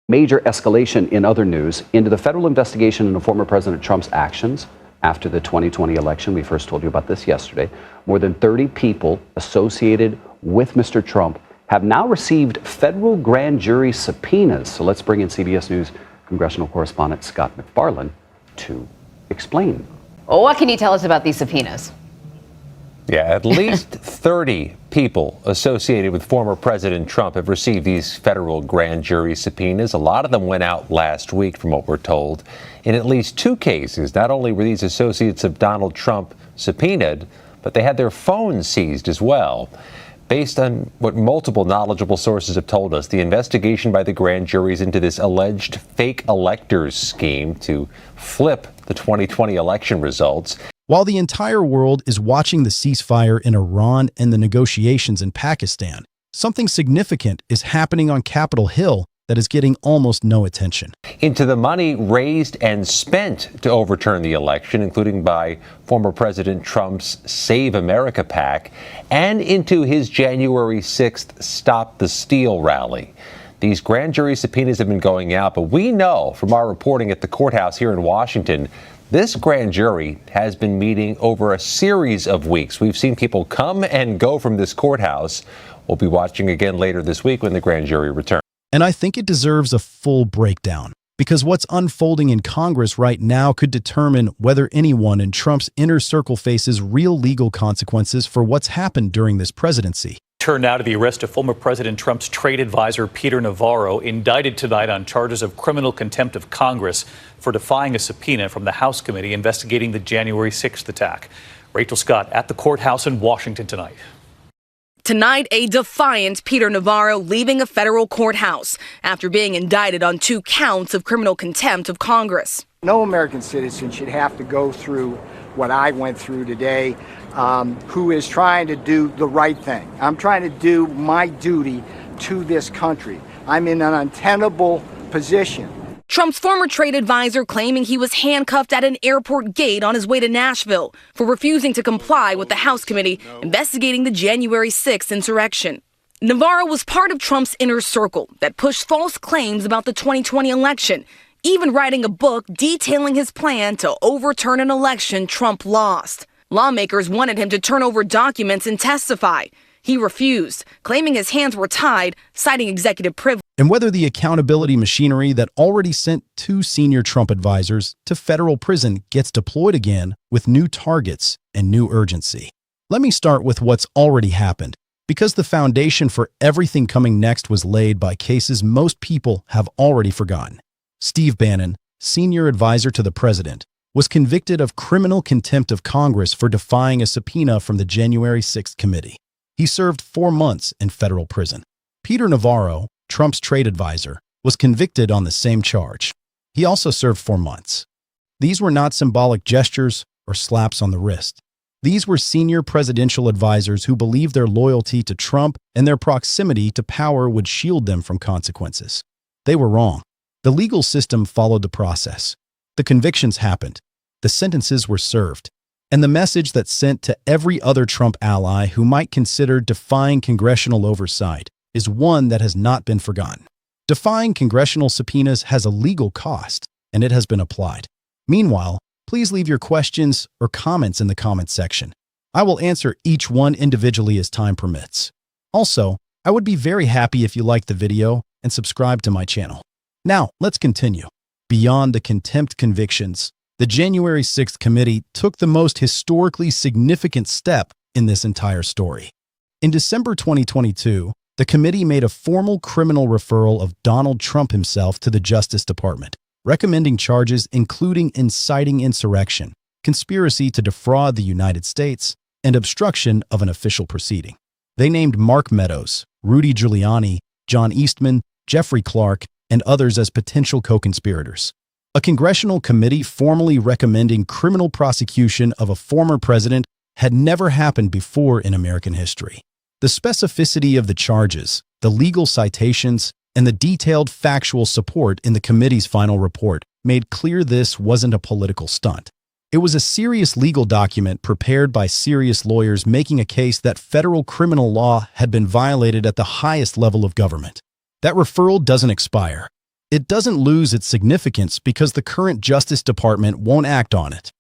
Major escalation in other news into the federal investigation into former President Trump's actions after the 2020 election. We first told you about this yesterday. More than 30 people associated with Mr. Trump have now received federal grand jury subpoenas. So let's bring in CBS News congressional correspondent Scott MacFarlane to explain. Well, what can you tell us about these subpoenas? Yeah, at least 30 people associated with former President Trump have received these federal grand jury subpoenas. A lot of them went out last week, from what we're told. In at least 2 cases, not only were these associates of Donald Trump subpoenaed, but they had their phones seized as well. Based on what multiple knowledgeable sources have told us, the investigation by the grand juries into this alleged fake electors scheme to flip the 2020 election results. While the entire world is watching the ceasefire in Iran and the negotiations in Pakistan, something significant is happening on Capitol Hill that is getting almost no attention. Into the money raised and spent to overturn the election, including by former President Trump's Save America PAC, and into his January 6th Stop the Steal rally. These grand jury subpoenas have been going out, but we know from our reporting at the courthouse here in Washington, this grand jury has been meeting over a series of weeks. We've seen people come and go from this courthouse. We'll be watching again later this week when the grand jury returns. And I think it deserves a full breakdown, because what's unfolding in Congress right now could determine whether anyone in Trump's inner circle faces real legal consequences for what's happened during this presidency. Turn now to the arrest of former President Trump's trade advisor Peter Navarro, indicted tonight on charges of criminal contempt of Congress for defying a subpoena from the House committee investigating the January 6th attack. Rachel Scott at the courthouse in Washington tonight. Tonight, a defiant Peter Navarro leaving a federal courthouse after being indicted on 2 counts of criminal contempt of Congress. No American citizen should have to go through what I went through today, who is trying to do the right thing. I'm trying to do my duty to this country. I'm in an untenable position. Trump's former trade advisor claiming he was handcuffed at an airport gate on his way to Nashville for refusing to comply with the House committee investigating the January 6th insurrection. Navarro was part of Trump's inner circle that pushed false claims about the 2020 election, even writing a book detailing his plan to overturn an election Trump lost. Lawmakers wanted him to turn over documents and testify. He refused, claiming his hands were tied, citing executive privilege. And whether the accountability machinery that already sent 2 senior Trump advisors to federal prison gets deployed again with new targets and new urgency. Let me start with what's already happened, because the foundation for everything coming next was laid by cases most people have already forgotten. Steve Bannon, senior advisor to the president, was convicted of criminal contempt of Congress for defying a subpoena from the January 6th committee. He served 4 months in federal prison. Peter Navarro, Trump's trade advisor, was convicted on the same charge. He also served 4 months. These were not symbolic gestures or slaps on the wrist. These were senior presidential advisors who believed their loyalty to Trump and their proximity to power would shield them from consequences. They were wrong. The legal system followed the process. The convictions happened. The sentences were served. And the message that's sent to every other Trump ally who might consider defying congressional oversight is one that has not been forgotten. Defying congressional subpoenas has a legal cost, and it has been applied. Meanwhile, please leave your questions or comments in the comments section. I will answer each one individually as time permits. Also, I would be very happy if you liked the video and subscribe to my channel. Now, let's continue. Beyond the contempt convictions, the January 6th committee took the most historically significant step in this entire story. In December 2022, the committee made a formal criminal referral of Donald Trump himself to the Justice Department, recommending charges including inciting insurrection, conspiracy to defraud the United States, and obstruction of an official proceeding. They named Mark Meadows, Rudy Giuliani, John Eastman, Jeffrey Clark, and others as potential co-conspirators. A congressional committee formally recommending criminal prosecution of a former president had never happened before in American history. The specificity of the charges, the legal citations, and the detailed factual support in the committee's final report made clear this wasn't a political stunt. It was a serious legal document prepared by serious lawyers making a case that federal criminal law had been violated at the highest level of government. That referral doesn't expire. It doesn't lose its significance because the current Justice Department won't act on it.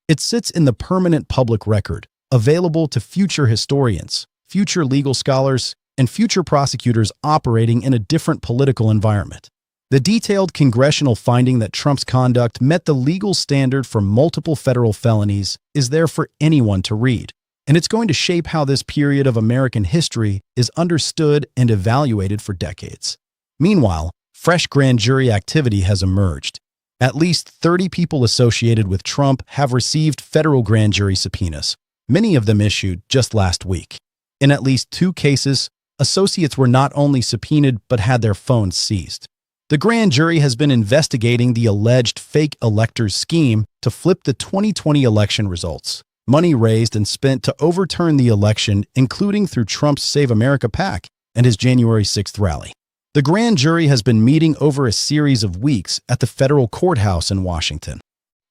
It sits in the permanent public record, available to future historians, future legal scholars, and future prosecutors operating in a different political environment. The detailed congressional finding that Trump's conduct met the legal standard for multiple federal felonies is there for anyone to read, and it's going to shape how this period of American history is understood and evaluated for decades. Meanwhile, fresh grand jury activity has emerged. At least 30 people associated with Trump have received federal grand jury subpoenas, many of them issued just last week. In at least 2 cases, associates were not only subpoenaed but had their phones seized. The grand jury has been investigating the alleged fake electors scheme to flip the 2020 election results. Money raised and spent to overturn the election, including through Trump's Save America PAC and his January 6th rally. The grand jury has been meeting over a series of weeks at the federal courthouse in Washington.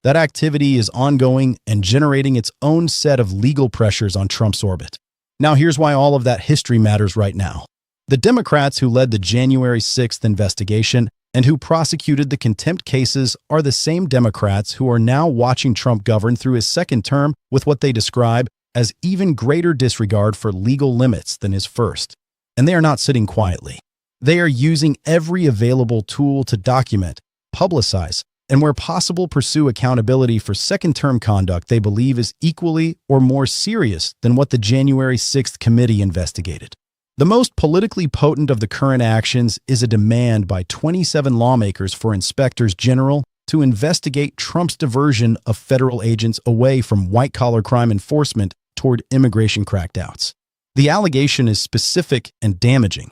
That activity is ongoing and generating its own set of legal pressures on Trump's orbit. Now here's why all of that history matters right now. The Democrats who led the January 6th investigation and who prosecuted the contempt cases are the same Democrats who are now watching Trump govern through his second term with what they describe as even greater disregard for legal limits than his first. And they are not sitting quietly. They are using every available tool to document, publicize, and where possible pursue accountability for second-term conduct they believe is equally or more serious than what the January 6th committee investigated. The most politically potent of the current actions is a demand by 27 lawmakers for inspectors general to investigate Trump's diversion of federal agents away from white-collar crime enforcement toward immigration crackdowns. The allegation is specific and damaging.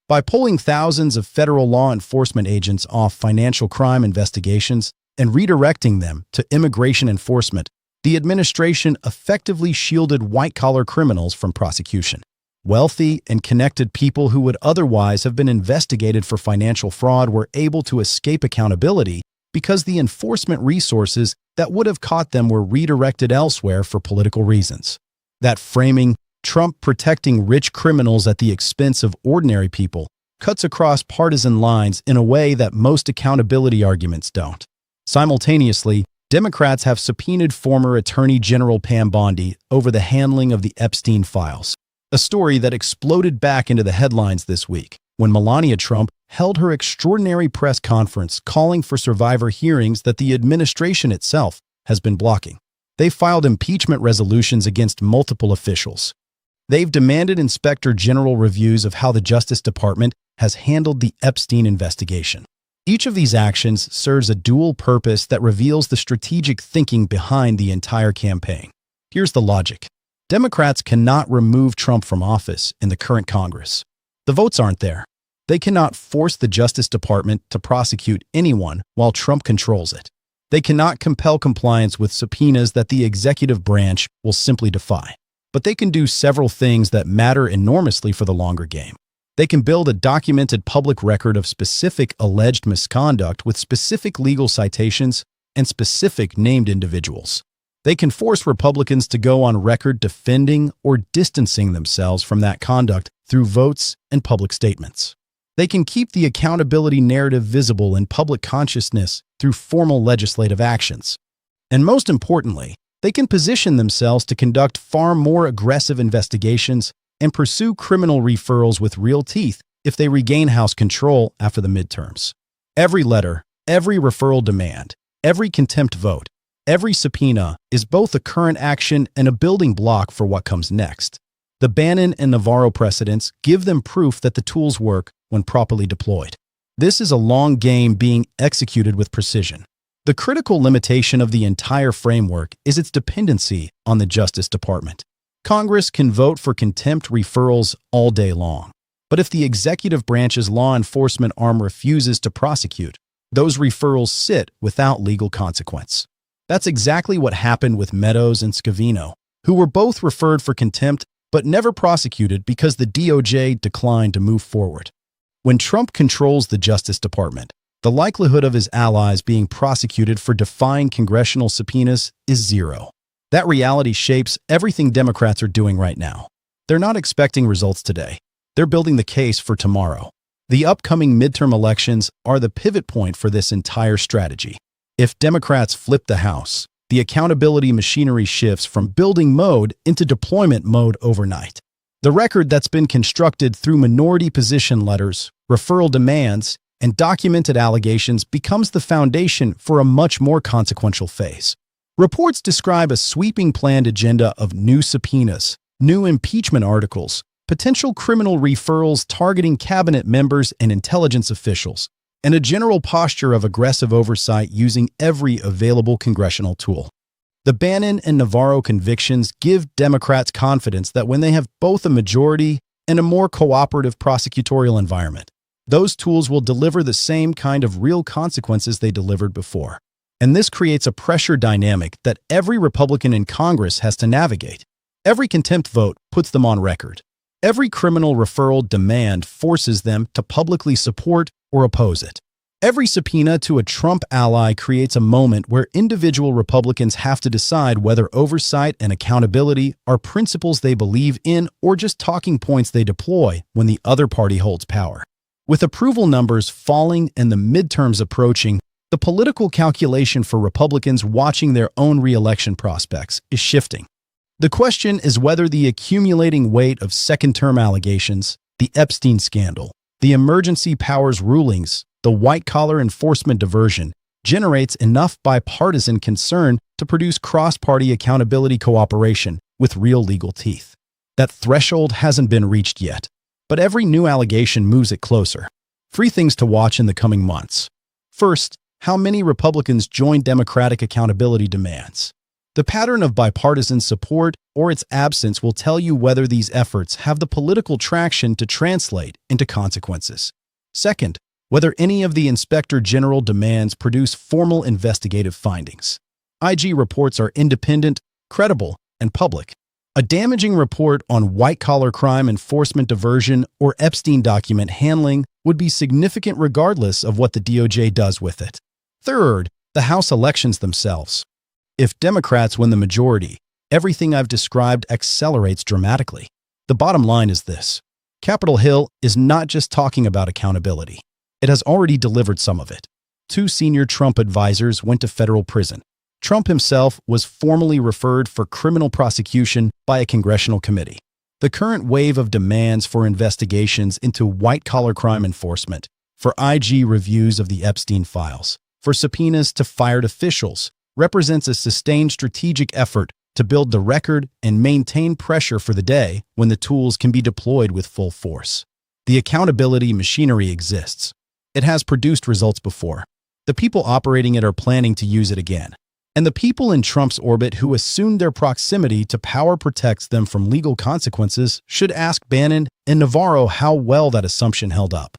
By pulling thousands of federal law enforcement agents off financial crime investigations and redirecting them to immigration enforcement, the administration effectively shielded white-collar criminals from prosecution. Wealthy and connected people who would otherwise have been investigated for financial fraud were able to escape accountability because the enforcement resources that would have caught them were redirected elsewhere for political reasons. That framing, Trump protecting rich criminals at the expense of ordinary people, cuts across partisan lines in a way that most accountability arguments don't. Simultaneously, Democrats have subpoenaed former Attorney General Pam Bondi over the handling of the Epstein files, a story that exploded back into the headlines this week when Melania Trump held her extraordinary press conference calling for survivor hearings that the administration itself has been blocking. They filed impeachment resolutions against multiple officials. They've demanded Inspector General reviews of how the Justice Department has handled the Epstein investigation. Each of these actions serves a dual purpose that reveals the strategic thinking behind the entire campaign. Here's the logic. Democrats cannot remove Trump from office in the current Congress. The votes aren't there. They cannot force the Justice Department to prosecute anyone while Trump controls it. They cannot compel compliance with subpoenas that the executive branch will simply defy. But they can do several things that matter enormously for the longer game. They can build a documented public record of specific alleged misconduct with specific legal citations and specific named individuals. They can force Republicans to go on record defending or distancing themselves from that conduct through votes and public statements. They can keep the accountability narrative visible in public consciousness through formal legislative actions. And most importantly, they can position themselves to conduct far more aggressive investigations and pursue criminal referrals with real teeth if they regain House control after the midterms. Every letter, every referral demand, every contempt vote, every subpoena is both a current action and a building block for what comes next. The Bannon and Navarro precedents give them proof that the tools work when properly deployed. This is a long game being executed with precision. The critical limitation of the entire framework is its dependency on the Justice Department. Congress can vote for contempt referrals all day long, but if the executive branch's law enforcement arm refuses to prosecute, those referrals sit without legal consequence. That's exactly what happened with Meadows and Scavino, who were both referred for contempt but never prosecuted because the DOJ declined to move forward. When Trump controls the Justice Department, the likelihood of his allies being prosecuted for defying congressional subpoenas is zero. That reality shapes everything Democrats are doing right now. They're not expecting results today. They're building the case for tomorrow. The upcoming midterm elections are the pivot point for this entire strategy. If Democrats flip the House, the accountability machinery shifts from building mode into deployment mode overnight. The record that's been constructed through minority position letters, referral demands, and documented allegations becomes the foundation for a much more consequential phase. Reports describe a sweeping planned agenda of new subpoenas, new impeachment articles, potential criminal referrals targeting cabinet members and intelligence officials, and a general posture of aggressive oversight using every available congressional tool. The Bannon and Navarro convictions give Democrats confidence that when they have both a majority and a more cooperative prosecutorial environment, those tools will deliver the same kind of real consequences they delivered before. And this creates a pressure dynamic that every Republican in Congress has to navigate. Every contempt vote puts them on record. Every criminal referral demand forces them to publicly support or oppose it. Every subpoena to a Trump ally creates a moment where individual Republicans have to decide whether oversight and accountability are principles they believe in or just talking points they deploy when the other party holds power. With approval numbers falling and the midterms approaching, the political calculation for Republicans watching their own re-election prospects is shifting. The question is whether the accumulating weight of second-term allegations, the Epstein scandal, the emergency powers rulings, the white-collar enforcement diversion, generates enough bipartisan concern to produce cross-party accountability cooperation with real legal teeth. That threshold hasn't been reached yet, but every new allegation moves it closer. 3 things to watch in the coming months. First, how many Republicans join Democratic accountability demands. The pattern of bipartisan support or its absence will tell you whether these efforts have the political traction to translate into consequences. Second, whether any of the Inspector General demands produce formal investigative findings. IG reports are independent, credible, and public. A damaging report on white-collar crime enforcement diversion or Epstein document handling would be significant regardless of what the DOJ does with it. Third, the House elections themselves. If Democrats win the majority, everything I've described accelerates dramatically. The bottom line is this: Capitol Hill is not just talking about accountability. It has already delivered some of it. 2 senior Trump advisors went to federal prison. Trump himself was formally referred for criminal prosecution by a congressional committee. The current wave of demands for investigations into white-collar crime enforcement, for IG reviews of the Epstein files, for subpoenas to fired officials, represents a sustained strategic effort to build the record and maintain pressure for the day when the tools can be deployed with full force. The accountability machinery exists. It has produced results before. The people operating it are planning to use it again. And the people in Trump's orbit who assumed their proximity to power protects them from legal consequences should ask Bannon and Navarro how well that assumption held up.